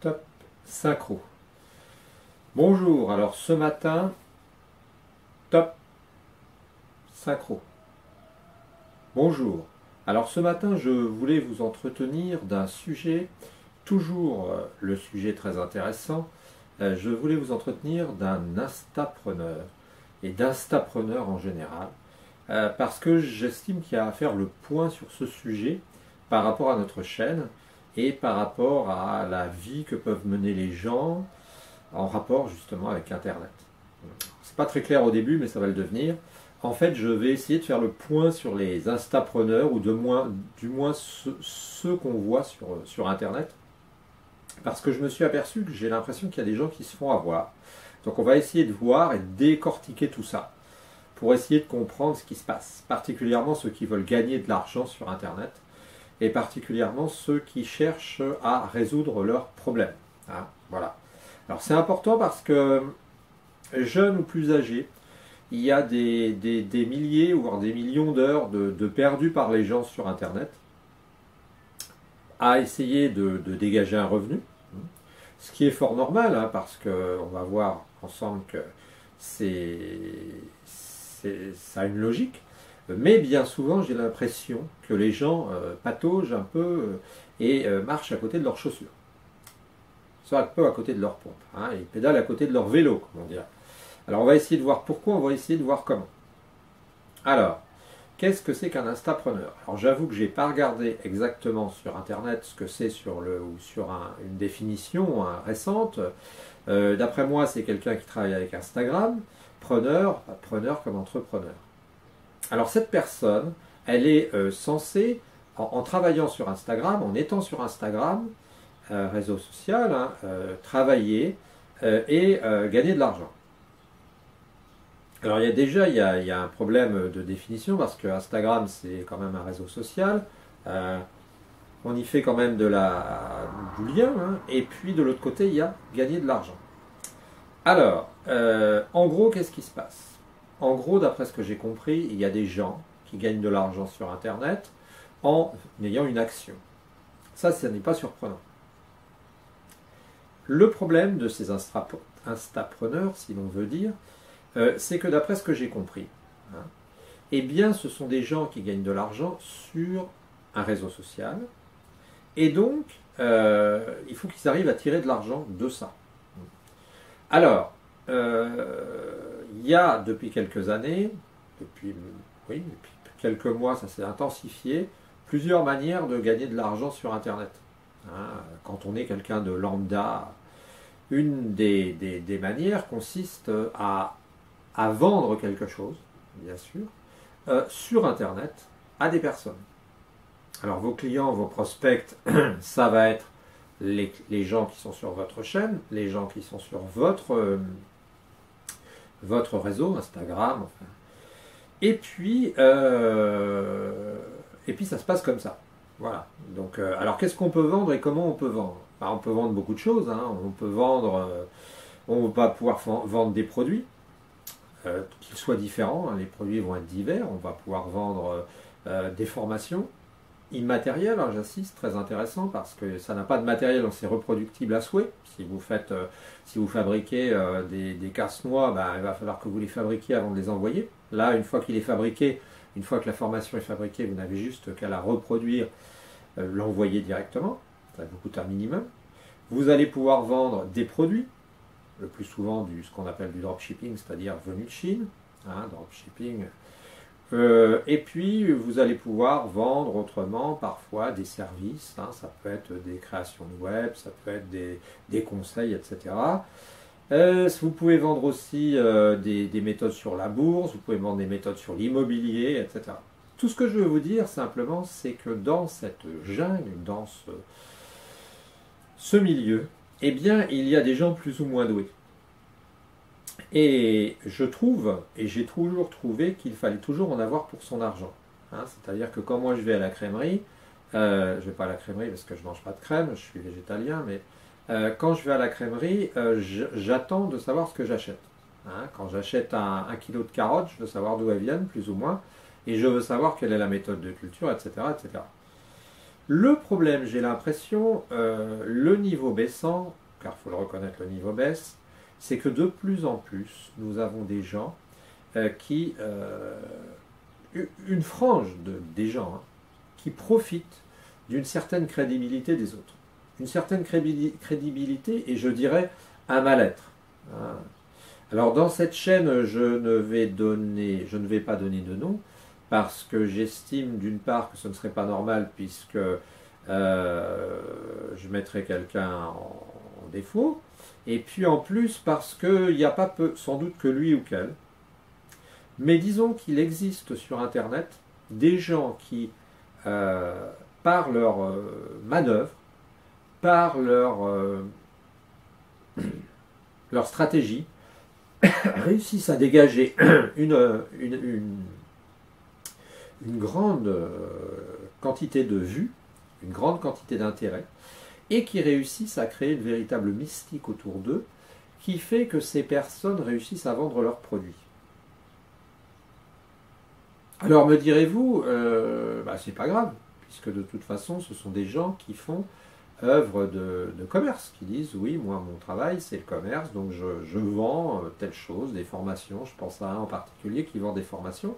Top synchro. Bonjour, alors ce matin, top synchro. Bonjour. Alors ce matin, je voulais vous entretenir d'un sujet, toujours le sujet très intéressant, je voulais vous entretenir d'un instapreneur et d'instapreneur en général, parce que j'estime qu'il y a à faire le point sur ce sujet par rapport à notre chaîne et par rapport à la vie que peuvent mener les gens en rapport justement avec Internet. C'est pas très clair au début, mais ça va le devenir. En fait, je vais essayer de faire le point sur les instapreneurs, ou du moins ceux qu'on voit sur Internet, parce que je me suis aperçu que j'ai l'impression qu'il y a des gens qui se font avoir. Donc on va essayer de voir et de décortiquer tout ça, pour essayer de comprendre ce qui se passe, particulièrement ceux qui veulent gagner de l'argent sur Internet, et particulièrement ceux qui cherchent à résoudre leurs problèmes. Hein, voilà. Alors c'est important parce que, jeunes ou plus âgés, il y a des milliers, voire des millions d'heures de perdus par les gens sur Internet à essayer de dégager un revenu, ce qui est fort normal, hein, parce qu'on va voir ensemble que ça a une logique. Mais bien souvent, j'ai l'impression que les gens pataugent un peu et marchent à côté de leurs chaussures. Ils sont un peu à côté de leur pompe. Hein, ils pédalent à côté de leur vélo, comme on dirait. Alors on va essayer de voir pourquoi, on va essayer de voir comment. Alors, qu'est-ce que c'est qu'un instapreneur? Alors j'avoue que je n'ai pas regardé exactement sur Internet ce que c'est sur une définition récente. D'après moi, c'est quelqu'un qui travaille avec Instagram, preneur comme entrepreneur. Alors cette personne, elle est censée, en travaillant sur Instagram, en étant sur Instagram, réseau social, hein, travailler et gagner de l'argent. Alors il y a un problème de définition, parce que Instagram c'est quand même un réseau social, on y fait quand même du lien, hein, et puis de l'autre côté il y a gagner de l'argent. Alors, en gros, qu'est-ce qui se passe? En gros, d'après ce que j'ai compris, il y a des gens qui gagnent de l'argent sur Internet en ayant une action. Ça n'est pas surprenant. Le problème de ces instapreneurs, si l'on veut dire, c'est que d'après ce que j'ai compris, hein, eh bien, ce sont des gens qui gagnent de l'argent sur un réseau social, et donc, il faut qu'ils arrivent à tirer de l'argent de ça. Alors, il y a depuis quelques années, depuis quelques mois, ça s'est intensifié, plusieurs manières de gagner de l'argent sur Internet. Hein, quand on est quelqu'un de lambda, une des manières consiste à vendre quelque chose, bien sûr, sur Internet à des personnes. Alors vos clients, vos prospects, ça va être les gens qui sont sur votre chaîne, les gens qui sont sur votre réseau, Instagram, enfin. Et puis ça se passe comme ça. Voilà. Donc, alors qu'est-ce qu'on peut vendre et comment on peut vendre? On peut vendre beaucoup de choses. Hein. On va pouvoir vendre des produits, qu'ils soient différents. Hein. Les produits vont être divers. On va pouvoir vendre des formations immatériel, hein, j'insiste, très intéressant, parce que ça n'a pas de matériel, donc c'est reproductible à souhait. Si vous fabriquez des casse-noix, il va falloir que vous les fabriquiez avant de les envoyer. Là, une fois qu'il est fabriqué, une fois que la formation est fabriquée, vous n'avez juste qu'à la reproduire, l'envoyer directement. Ça vous coûte un minimum. Vous allez pouvoir vendre des produits, le plus souvent ce qu'on appelle du dropshipping, c'est-à-dire venu de Chine. Hein, dropshipping. Et puis vous allez pouvoir vendre autrement parfois des services, hein, ça peut être des créations de web, ça peut être des conseils, etc. Vous pouvez vendre aussi des méthodes sur la bourse, vous pouvez vendre des méthodes sur l'immobilier, etc. Tout ce que je veux vous dire simplement, c'est que dans cette jungle, dans ce milieu, eh bien il y a des gens plus ou moins doués. Et je trouve, et j'ai toujours trouvé qu'il fallait toujours en avoir pour son argent. Hein, c'est-à-dire que quand moi je vais à la crèmerie, je ne vais pas à la crèmerie parce que je ne mange pas de crème, je suis végétalien, mais quand je vais à la crèmerie, j'attends de savoir ce que j'achète. Hein, quand j'achète un kilo de carottes, je veux savoir d'où elles viennent, plus ou moins, et je veux savoir quelle est la méthode de culture, etc. etc. Le problème, j'ai l'impression, le niveau baissant, car il faut le reconnaître, le niveau baisse, c'est que de plus en plus, nous avons des gens qui, une frange des gens, hein, qui profitent d'une certaine crédibilité des autres. Une certaine crédibilité et je dirais un mal-être. Hein. Alors dans cette chaîne, je ne vais pas donner de nom parce que j'estime d'une part que ce ne serait pas normal puisque je mettrais quelqu'un en défaut, et puis en plus parce qu'il n'y a pas sans doute que lui ou qu'elle, mais disons qu'il existe sur Internet des gens qui, par leur manœuvre, par leur stratégie, réussissent à dégager une grande quantité de vues, une grande quantité d'intérêt, et qui réussissent à créer une véritable mystique autour d'eux, qui fait que ces personnes réussissent à vendre leurs produits. Alors me direz-vous, c'est pas grave, puisque de toute façon ce sont des gens qui font œuvre de commerce, qui disent oui, moi mon travail c'est le commerce, donc je vends telle chose, des formations, je pense à un en particulier qui vend des formations,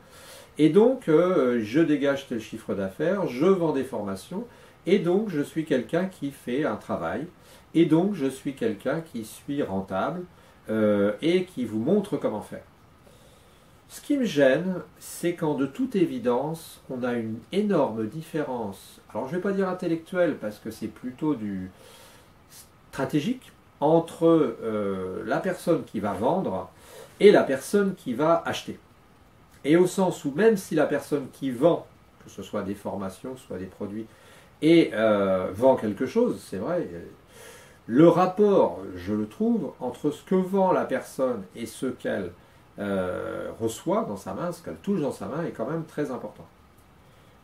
et donc je dégage tel chiffre d'affaires, je vends des formations, et donc je suis quelqu'un qui fait un travail, et donc je suis quelqu'un qui suis rentable, et qui vous montre comment faire. Ce qui me gêne, c'est quand de toute évidence, on a une énorme différence, alors je ne vais pas dire intellectuelle, parce que c'est plutôt du stratégique, entre la personne qui va vendre et la personne qui va acheter. Et au sens où même si la personne qui vend, que ce soit des formations, que ce soit des produits, et vend quelque chose, c'est vrai, le rapport, je le trouve, entre ce que vend la personne et ce qu'elle reçoit dans sa main, ce qu'elle touche dans sa main, est quand même très important.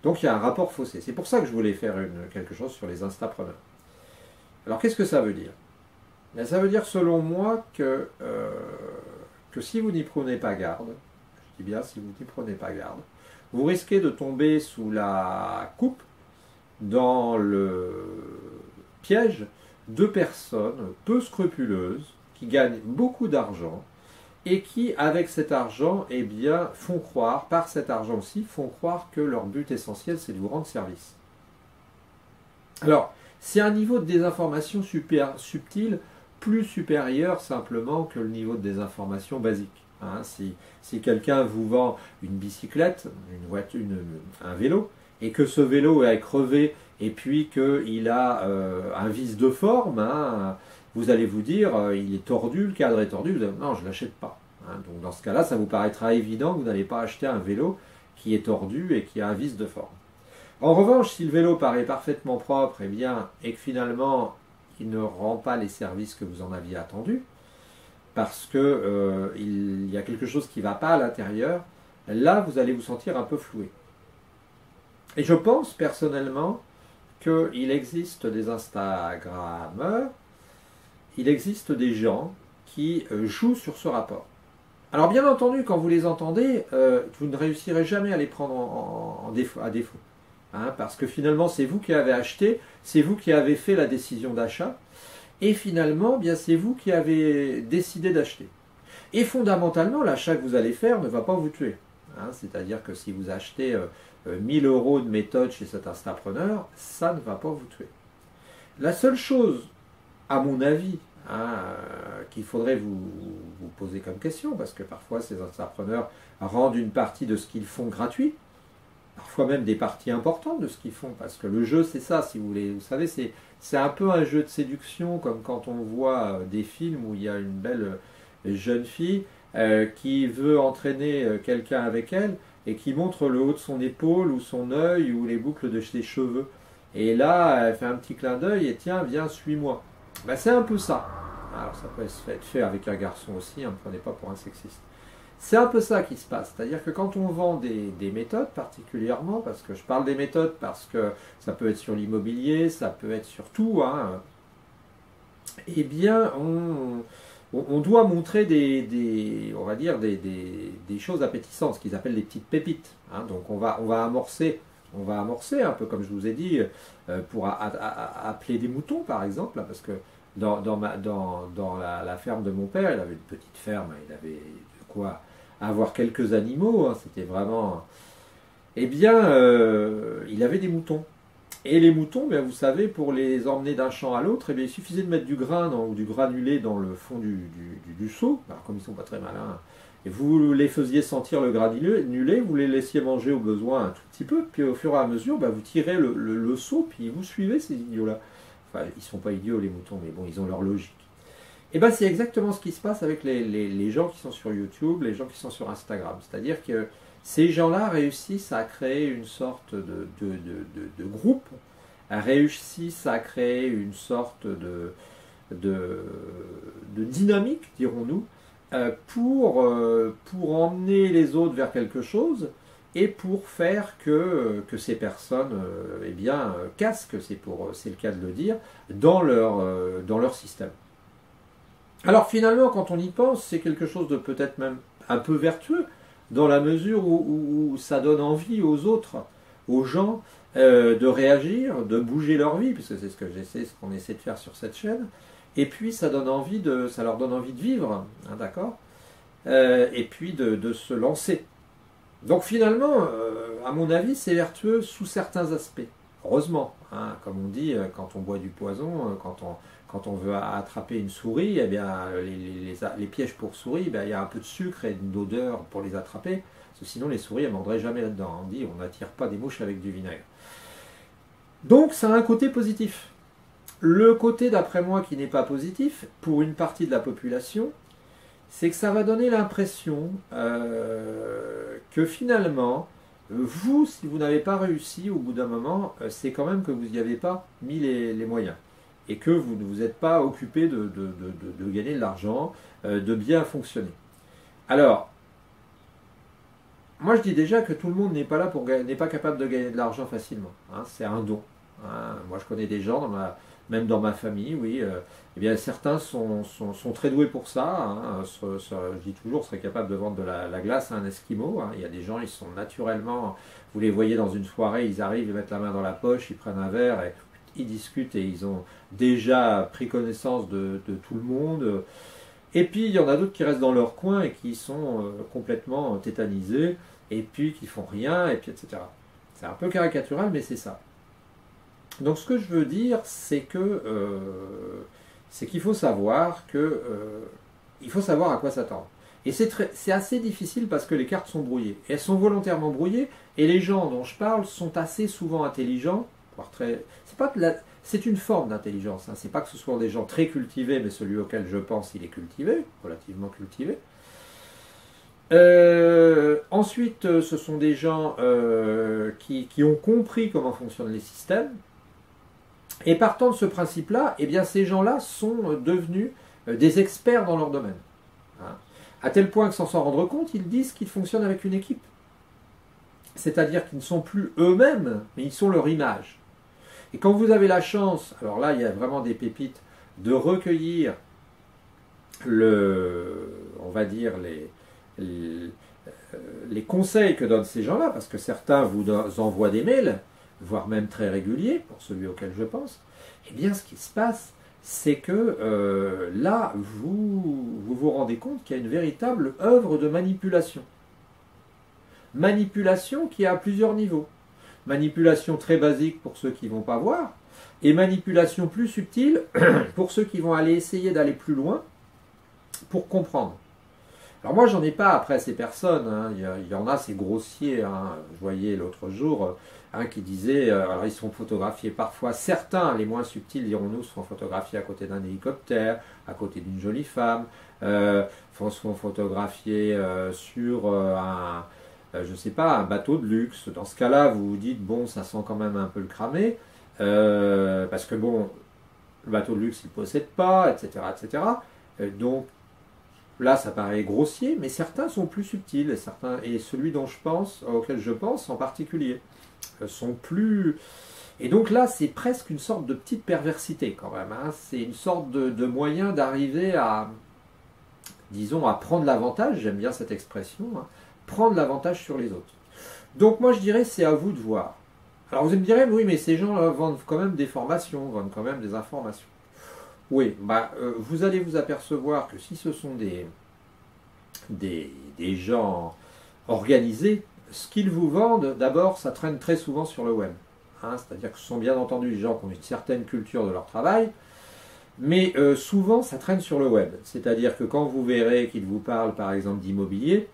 Donc il y a un rapport faussé. C'est pour ça que je voulais faire quelque chose sur les instapreneurs. Alors qu'est-ce que ça veut dire? Ça veut dire selon moi que si vous n'y prenez pas garde, je dis bien si vous n'y prenez pas garde, vous risquez de tomber sous la coupe, dans le piège de personnes peu scrupuleuses qui gagnent beaucoup d'argent et qui, avec cet argent, eh bien, font croire, par cet argent aussi, font croire que leur but essentiel, c'est de vous rendre service. Alors, c'est un niveau de désinformation super subtil, plus supérieur simplement que le niveau de désinformation basique. Hein, si quelqu'un vous vend une bicyclette, une voiture, un vélo, et que ce vélo est crevé, et puis qu'il a un vice de forme, hein, vous allez vous dire, il est tordu, le cadre est tordu, vous allez, non, je ne l'achète pas. Hein, donc dans ce cas-là, ça vous paraîtra évident que vous n'allez pas acheter un vélo qui est tordu et qui a un vice de forme. En revanche, si le vélo paraît parfaitement propre, eh bien, et que finalement, il ne rend pas les services que vous en aviez attendus, parce que il y a quelque chose qui ne va pas à l'intérieur, là, vous allez vous sentir un peu floué. Et je pense personnellement qu'il existe des Instagrammeurs, il existe des gens qui jouent sur ce rapport. Alors bien entendu, quand vous les entendez, vous ne réussirez jamais à les prendre à défaut. Hein, parce que finalement, c'est vous qui avez acheté, c'est vous qui avez fait la décision d'achat, et finalement, bien c'est vous qui avez décidé d'acheter. Et fondamentalement, l'achat que vous allez faire ne va pas vous tuer. Hein, c'est-à-dire que si vous achetez 1000 € de méthode chez cet instapreneur, ça ne va pas vous tuer. La seule chose, à mon avis, hein, qu'il faudrait vous poser comme question, parce que parfois ces instapreneurs rendent une partie de ce qu'ils font gratuit, parfois même des parties importantes de ce qu'ils font, parce que le jeu c'est ça, si vous voulez, vous savez, c'est un peu un jeu de séduction, comme quand on voit des films où il y a une belle jeune fille qui veut entraîner quelqu'un avec elle, et qui montre le haut de son épaule, ou son œil, ou les boucles de ses cheveux. Et là, elle fait un petit clin d'œil, et tiens, viens, suis-moi. Ben, c'est un peu ça. Alors ça peut être fait avec un garçon aussi, ne me prenez pas pour un sexiste. C'est un peu ça qui se passe, c'est-à-dire que quand on vend des méthodes particulièrement, parce que je parle des méthodes parce que ça peut être sur l'immobilier, ça peut être sur tout, hein, eh bien on doit montrer on va dire des choses appétissantes, ce qu'ils appellent des petites pépites. Hein, donc on va amorcer On va amorcer, un peu comme je vous ai dit, pour appeler des moutons, par exemple, là, parce que dans la ferme de mon père, il avait une petite ferme, il avait de quoi avoir quelques animaux, hein, c'était vraiment... Eh bien, il avait des moutons. Et les moutons, bien, vous savez, pour les emmener d'un champ à l'autre, eh bien, il suffisait de mettre du grain ou du granulé dans le fond du seau. Alors, comme ils ne sont pas très malins, et vous les faisiez sentir le granulé, vous les laissiez manger au besoin un tout petit peu, puis au fur et à mesure, ben, vous tirez le seau, puis vous suivez ces idiots-là. Enfin, ils ne sont pas idiots, les moutons, mais bon, ils ont leur logique. Et bien, c'est exactement ce qui se passe avec les gens qui sont sur YouTube, les gens qui sont sur Instagram. C'est-à-dire que ces gens-là réussissent à créer une sorte de groupe, réussissent à créer une sorte de dynamique, dirons-nous, pour emmener les autres vers quelque chose et pour faire que ces personnes eh bien, casquent, c'est le cas de le dire, dans leur système. Alors finalement, quand on y pense, c'est quelque chose de peut-être même un peu vertueux, dans la mesure où ça donne envie aux autres, aux gens, de réagir, de bouger leur vie, puisque c'est ce qu'on essaie de faire sur cette chaîne. Et puis ça leur donne envie de vivre, hein, d'accord, et puis de se lancer. Donc finalement, à mon avis, c'est vertueux sous certains aspects. Heureusement, hein, comme on dit, quand on boit du poison, quand on veut attraper une souris, eh bien, les pièges pour souris, eh bien, il y a un peu de sucre et une odeur pour les attraper, parce que sinon les souris ne morderaient jamais là-dedans. On dit on n'attire pas des mouches avec du vinaigre. Donc ça a un côté positif. Le côté, d'après moi, qui n'est pas positif, pour une partie de la population, c'est que ça va donner l'impression que finalement, vous, si vous n'avez pas réussi au bout d'un moment, c'est quand même que vous n'y avez pas mis les moyens. Et que vous ne vous êtes pas occupé de gagner de l'argent, de bien fonctionner. Alors, moi je dis déjà que tout le monde n'est pas capable de gagner de l'argent facilement. Hein, c'est un don. Hein. Moi je connais des gens, même dans ma famille, oui, eh bien, certains sont très doués pour ça. Hein, je dis toujours, seraient capables de vendre de la glace à un Esquimau. Hein. Il y a des gens, ils sont naturellement, vous les voyez dans une soirée, ils arrivent, ils mettent la main dans la poche, ils prennent un verre et ils discutent et ils ont déjà pris connaissance de tout le monde. Et puis il y en a d'autres qui restent dans leur coin et qui sont complètement tétanisés et puis qui font rien, et puis etc. C'est un peu caricatural, mais c'est ça. Donc ce que je veux dire, c'est qu'il faut savoir il faut savoir à quoi s'attendre. Et c'est assez difficile parce que les cartes sont brouillées. Et elles sont volontairement brouillées, et les gens dont je parle sont assez souvent intelligents, voire très... C'est une forme d'intelligence, hein. C'est pas que ce soit des gens très cultivés, mais celui auquel je pense, il est cultivé, relativement cultivé. Ensuite, ce sont des gens qui ont compris comment fonctionnent les systèmes. Et partant de ce principe-là, eh bien, ces gens-là sont devenus des experts dans leur domaine. Hein. À tel point que sans s'en rendre compte, ils disent qu'ils fonctionnent avec une équipe. C'est-à-dire qu'ils ne sont plus eux-mêmes, mais ils sont leur image. Et quand vous avez la chance, alors là, il y a vraiment des pépites, de recueillir on va dire, les conseils que donnent ces gens-là, parce que certains vous envoient des mails, voire même très réguliers, pour celui auquel je pense, eh bien ce qui se passe, c'est que là, vous rendez compte qu'il y a une véritable œuvre de manipulation. Manipulation qui est à plusieurs niveaux. Manipulation très basique pour ceux qui ne vont pas voir, et manipulation plus subtile pour ceux qui vont aller essayer d'aller plus loin pour comprendre. Alors moi, j'en ai pas après ces personnes, hein. Il y en a, c'est grossier. Hein. Je voyais l'autre jour un qui disait, alors ils sont photographiés parfois, certains, les moins subtils, dirons-nous, sont photographiés à côté d'un hélicoptère, à côté d'une jolie femme, sont photographiés sur je sais pas, un bateau de luxe. Dans ce cas-là, vous vous dites, bon, ça sent quand même un peu le cramé, parce que bon, le bateau de luxe, il ne possède pas, etc., etc. Donc, là, ça paraît grossier, mais certains sont plus subtils, et celui auquel je pense en particulier, sont plus... Et donc là, c'est presque une sorte de petite perversité quand même. Hein. C'est une sorte de moyen d'arriver à, disons, à prendre l'avantage, j'aime bien cette expression, hein, prendre l'avantage sur les autres. Donc moi, je dirais, c'est à vous de voir. Alors vous me direz, oui, mais ces gens vendent quand même des formations, vendent quand même des informations. Oui, vous allez vous apercevoir que si ce sont des gens organisés, ce qu'ils vous vendent, d'abord, ça traîne très souvent sur le web. Hein, c'est-à-dire que ce sont bien entendu des gens qui ont une certaine culture de leur travail, mais souvent ça traîne sur le web. C'est-à-dire que quand vous verrez qu'ils vous parlent par exemple d'immobilier,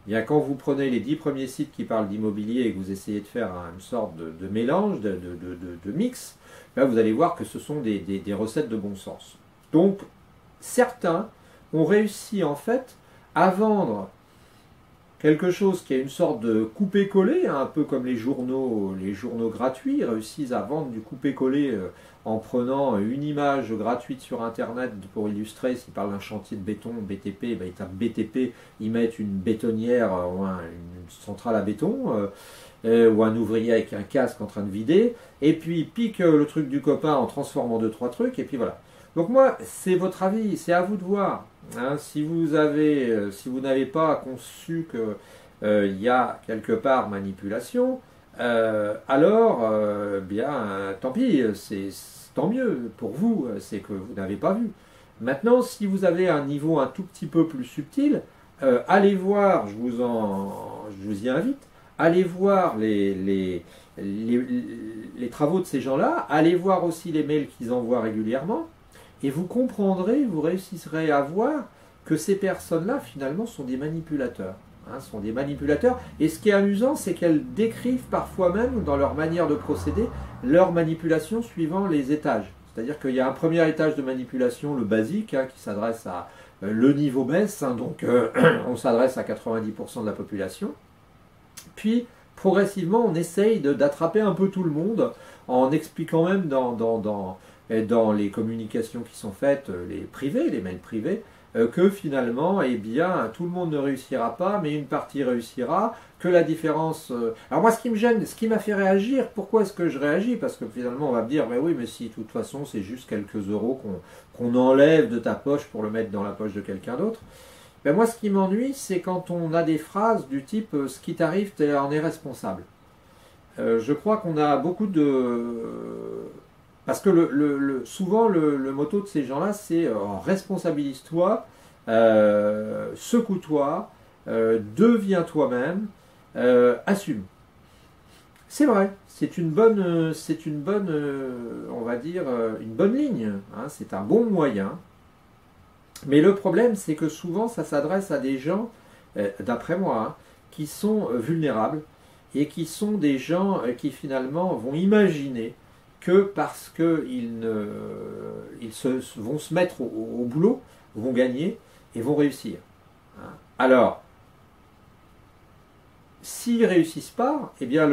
eh bien, quand vous prenez les 10 premiers sites qui parlent d'immobilier et que vous essayez de faire une sorte de mélange, de mix, là, vous allez voir que ce sont des recettes de bon sens. Donc, certains ont réussi en fait à vendre quelque chose qui est une sorte de coupé-collé, hein, un peu comme les journaux gratuits, réussissent à vendre du coupé-collé en prenant une image gratuite sur Internet pour illustrer. S'ils parlent d'un chantier de béton, BTP, ils tapent BTP, ils mettent une bétonnière ou une centrale à béton, ou un ouvrier avec un casque en train de vider, et puis ils piquent le truc du copain en transformant deux, trois trucs, et puis voilà. Donc moi, c'est votre avis, c'est à vous de voir. Hein, si vous n'avez pas conçu qu'il y a quelque part manipulation, alors bien tant pis, c'est tant mieux pour vous, c'est que vous n'avez pas vu. Maintenant, si vous avez un niveau un tout petit peu plus subtil, allez voir, je vous y invite, allez voir les travaux de ces gens-là, allez voir aussi les mails qu'ils envoient régulièrement. Et vous comprendrez, vous réussirez à voir que ces personnes-là, finalement, sont des manipulateurs. Hein, sont des manipulateurs. Et ce qui est amusant, c'est qu'elles décrivent parfois même, dans leur manière de procéder, leur manipulation suivant les étages. C'est-à-dire qu'il y a un premier étage de manipulation, le basique, hein, qui s'adresse à le niveau baisse, hein, donc on s'adresse à 90% de la population. Puis, progressivement, on essaye d'attraper un peu tout le monde, en expliquant même dans les communications qui sont faites, les privés, les mails privés, que finalement, eh bien, tout le monde ne réussira pas, mais une partie réussira, que la différence... Alors moi, ce qui me gêne, ce qui m'a fait réagir, pourquoi est-ce que je réagis? Parce que finalement, on va me dire, mais oui, mais si, de toute façon, c'est juste quelques euros qu'on enlève de ta poche pour le mettre dans la poche de quelqu'un d'autre. Ben moi, ce qui m'ennuie, c'est quand on a des phrases du type « ce qui t'arrive, tu en es responsable ». Je crois qu'on a beaucoup de... Parce que souvent, le motto de ces gens-là, c'est responsabilise-toi, secoue-toi, deviens toi-même, assume. C'est vrai, c'est une bonne, on va dire, une bonne ligne. Hein, c'est un bon moyen. Mais le problème, c'est que souvent, ça s'adresse à des gens, d'après moi, hein, qui sont vulnérables et qui sont des gens qui finalement vont imaginer que parce qu'ils vont se mettre au boulot, vont gagner et vont réussir. Hein. Alors, s'ils ne réussissent pas, eh bien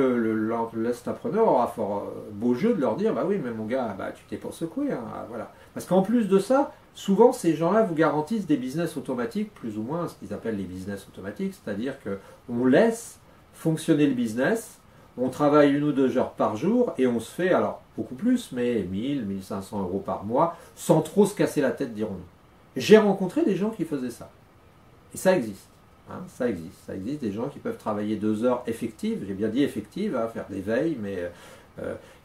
l'instapreneur aura fort beau jeu de leur dire bah oui, mais mon gars, bah, tu t'es pour secouer. Hein, voilà. Parce qu'en plus de ça, souvent ces gens-là vous garantissent des business automatiques, plus ou moins ce qu'ils appellent les business automatiques, c'est-à-dire qu'on laisse fonctionner le business, on travaille 1 ou 2 heures par jour et on se fait, alors beaucoup plus, mais 1000, 1500 euros par mois, sans trop se casser la tête, dirons-nous. J'ai rencontré des gens qui faisaient ça. Et ça existe. Hein, ça existe. Ça existe des gens qui peuvent travailler 2 heures effectives, j'ai bien dit effectives, à faire des veilles, mais,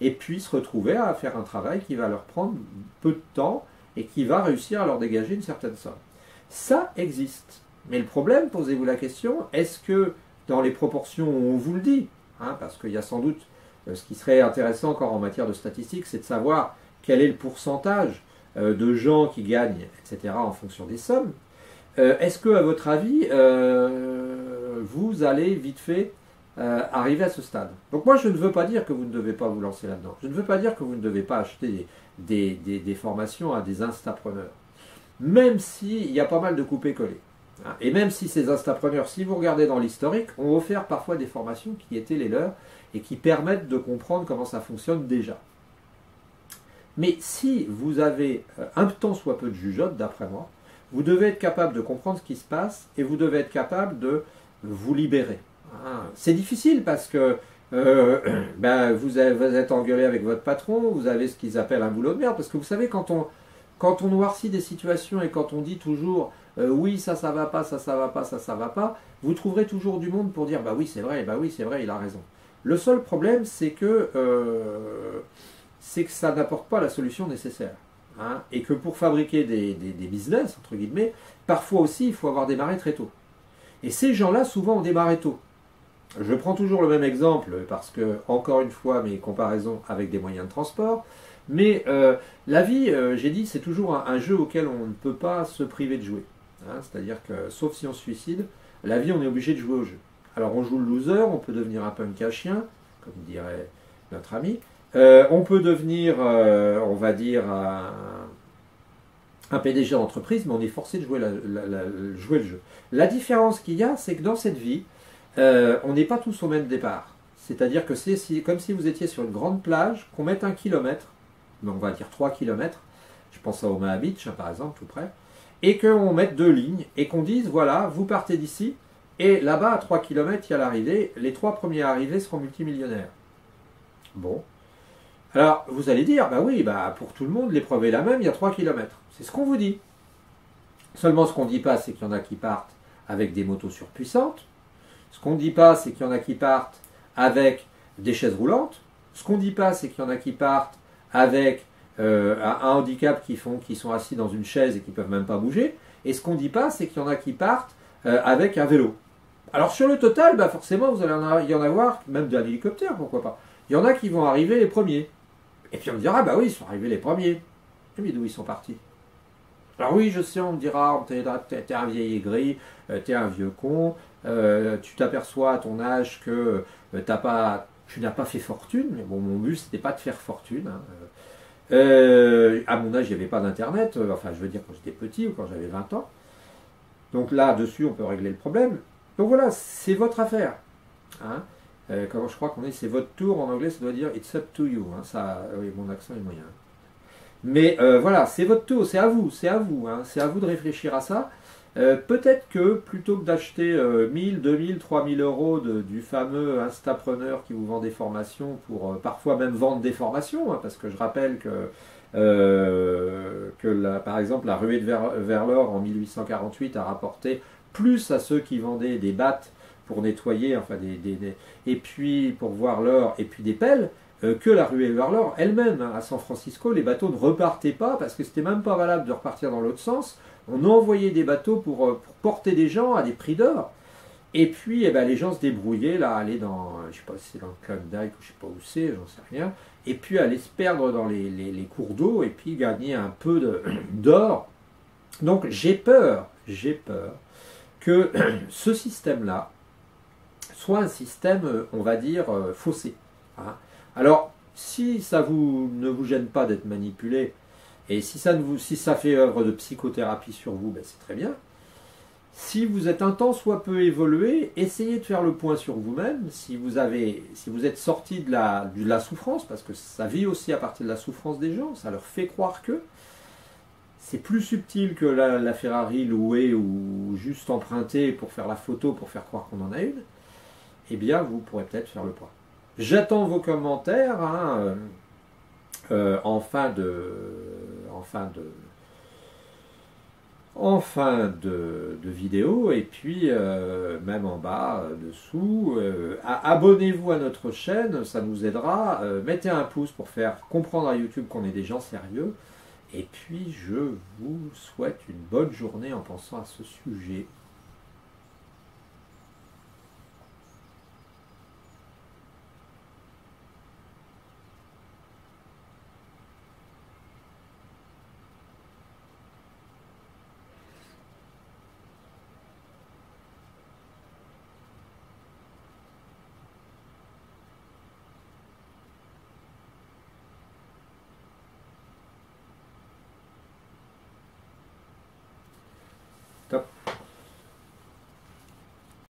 et puis se retrouver à faire un travail qui va leur prendre peu de temps et qui va réussir à leur dégager une certaine somme. Ça existe. Mais le problème, posez-vous la question, est-ce que dans les proportions où on vous le dit, hein, parce qu'il y a sans doute, ce qui serait intéressant encore en matière de statistiques, c'est de savoir quel est le pourcentage de gens qui gagnent, etc., en fonction des sommes. Est-ce que, à votre avis, vous allez vite fait arriver à ce stade? Donc moi, je ne veux pas dire que vous ne devez pas vous lancer là-dedans. Je ne veux pas dire que vous ne devez pas acheter des formations à des instapreneurs. Même s'il y a pas mal de coupés-collés. Hein, et même si ces instapreneurs, si vous regardez dans l'historique, ont offert parfois des formations qui étaient les leurs et qui permettent de comprendre comment ça fonctionne déjà. Mais si vous avez un tant soit peu de jugeote, d'après moi, vous devez être capable de comprendre ce qui se passe et vous devez être capable de vous libérer. Hein, c'est difficile parce que vous êtes engueulé avec votre patron, vous avez ce qu'ils appellent un boulot de merde, parce que vous savez, quand on noircit des situations et quand on dit toujours oui, ça va pas, ça va pas, ça va pas, vous trouverez toujours du monde pour dire bah oui, c'est vrai, il a raison. Le seul problème, c'est que ça n'apporte pas la solution nécessaire. Hein, et que pour fabriquer des business, entre guillemets, parfois aussi, il faut avoir démarré très tôt. Et ces gens-là, souvent, ont démarré tôt. Je prends toujours le même exemple, parce que, encore une fois, mes comparaisons avec des moyens de transport, mais la vie, j'ai dit, c'est toujours un jeu auquel on ne peut pas se priver de jouer. Hein, c'est-à-dire que, sauf si on se suicide, la vie, on est obligé de jouer au jeu. Alors, on joue le loser, on peut devenir un punk à chien, comme dirait notre ami. On peut devenir, on va dire, un PDG d'entreprise, mais on est forcé de jouer, jouer le jeu. La différence qu'il y a, c'est que dans cette vie, on n'est pas tous au même départ. C'est-à-dire que c'est comme si vous étiez sur une grande plage, qu'on mette 1 kilomètre, mais on va dire 3 kilomètres, je pense à Omaha Beach, hein, par exemple, tout près, et qu'on mette 2 lignes, et qu'on dise, voilà, vous partez d'ici, et là-bas, à 3 kilomètres, il y a l'arrivée, les 3 premiers arrivés seront multimillionnaires. Bon. Alors, vous allez dire, bah oui, bah pour tout le monde, l'épreuve est la même, il y a 3 kilomètres. C'est ce qu'on vous dit. Seulement, ce qu'on ne dit pas, c'est qu'il y en a qui partent avec des motos surpuissantes. Ce qu'on ne dit pas, c'est qu'il y en a qui partent avec des chaises roulantes. Ce qu'on ne dit pas, c'est qu'il y en a qui partent avec un handicap qui sont assis dans une chaise et qui ne peuvent même pas bouger. Et ce qu'on ne dit pas, c'est qu'il y en a qui partent avec un vélo. Alors sur le total, bah forcément, vous allez y en avoir, même d'un hélicoptère, pourquoi pas. Il y en a qui vont arriver les premiers. Et puis on me dira, bah oui, ils sont arrivés les premiers. Mais d'où ils sont partis? Alors oui, je sais, on me dira, t'es un vieil aigri, t'es un vieux con, tu t'aperçois à ton âge que tu n'as pas fait fortune. Mais bon, mon but, c'était pas de faire fortune. Hein. À mon âge, il n'y avait pas d'internet, enfin je veux dire quand j'étais petit ou quand j'avais 20 ans. Donc là-dessus, on peut régler le problème. Donc voilà, c'est votre affaire. Hein. Quand je crois qu'on est, c'est votre tour, en anglais ça doit dire it's up to you. Hein. Ça, oui, mon accent est moyen. Mais voilà, c'est votre tour, c'est à vous, hein. C'est à vous de réfléchir à ça. Peut-être que plutôt que d'acheter 1000, 2000, 3000 euros du fameux Instapreneur qui vous vend des formations pour parfois même vendre des formations, hein, parce que je rappelle que par exemple la ruée vers l'or en 1848 a rapporté plus à ceux qui vendaient des battes pour nettoyer, enfin et puis pour voir l'or, et puis des pelles, que la ruée vers l'or elle-même. Hein. À San Francisco, les bateaux ne repartaient pas parce que c'était même pas valable de repartir dans l'autre sens. On envoyait des bateaux pour porter des gens à des prix d'or. Et puis, eh ben, les gens se débrouillaient, là, aller dans, je sais pas si c'est dans le Klondike ou je sais pas où c'est, j'en sais rien, et puis aller se perdre dans les cours d'eau et puis gagner un peu d'or. Donc j'ai peur que ce système-là soit un système, on va dire, faussé. Hein. Alors, si ça ne vous gêne pas d'être manipulé, et si ça fait œuvre de psychothérapie sur vous, ben c'est très bien. Si vous êtes un tant soit peu évolué, essayez de faire le point sur vous-même. Si vous êtes sorti de la souffrance, parce que ça vit aussi à partir de la souffrance des gens, ça leur fait croire que c'est plus subtil que la Ferrari louée ou juste empruntée pour faire la photo, pour faire croire qu'on en a une, eh bien vous pourrez peut-être faire le point. J'attends vos commentaires hein, en fin de vidéo, et puis même en bas, dessous. Abonnez-vous à notre chaîne, ça nous aidera. Mettez un pouce pour faire comprendre à YouTube qu'on est des gens sérieux. Et puis je vous souhaite une bonne journée en pensant à ce sujet.